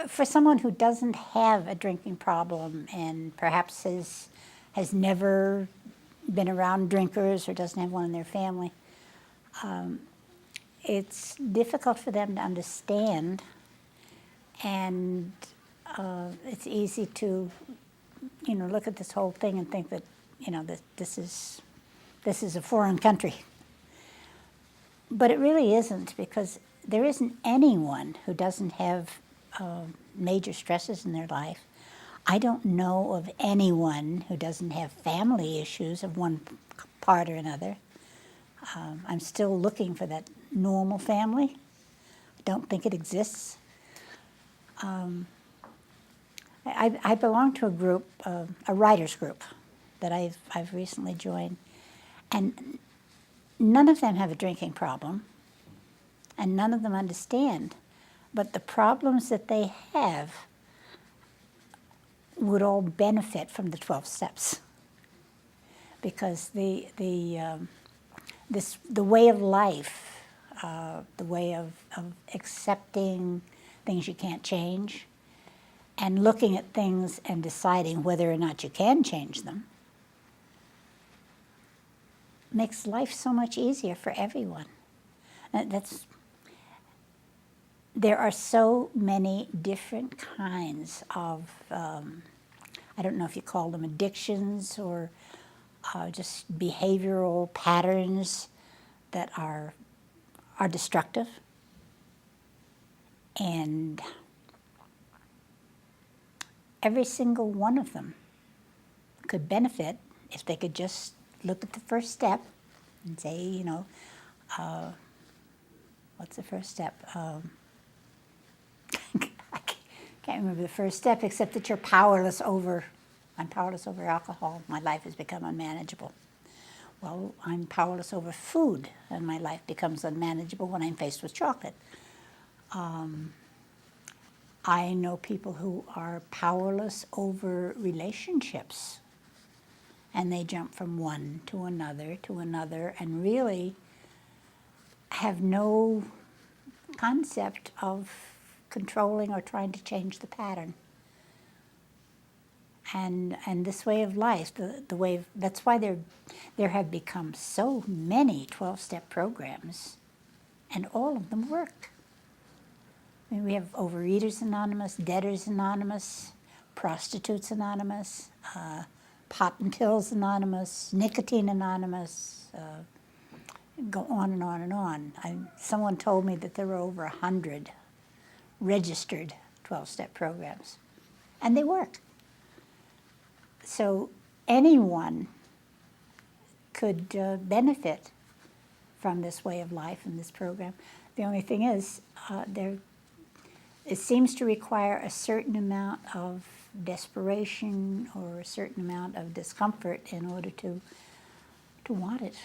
For someone who doesn't have a drinking problem and perhaps has never been around drinkers or doesn't have one in their family, it's difficult for them to understand, and it's easy to, look at this whole thing and think that, that this is a foreign country. But it really isn't, because there isn't anyone who doesn't have major stresses in their life. I don't know of anyone who doesn't have family issues of one part or another. I'm still looking for that normal family. I don't think it exists. I belong to a group, a writers group, that I've recently joined, and none of them have a drinking problem, and none of them understand. But the problems that they have would all benefit from the 12 steps, because the way of life, the way of accepting things you can't change, and looking at things and deciding whether or not you can change them, makes life so much easier for everyone. There are so many different kinds of, I don't know if you call them addictions or just behavioral patterns that are destructive. And every single one of them could benefit if they could just look at the first step and say, what's the first step? I can't remember the first step, except that I'm powerless over alcohol. My life has become unmanageable. Well, I'm powerless over food, and my life becomes unmanageable when I'm faced with chocolate. I know people who are powerless over relationships, and they jump from one to another, and really have no concept of controlling or trying to change the pattern. And this way of life, that's why there have become so many 12-step programs, and all of them work. I mean, we have Overeaters Anonymous, Debtors Anonymous, Prostitutes Anonymous, Pot and Pills Anonymous, Nicotine Anonymous, go on and on and on. Someone told me that there were over 100 registered 12-step programs, and they work. So anyone could benefit from this way of life and this program. The only thing is, it seems to require a certain amount of desperation or a certain amount of discomfort in order to want it.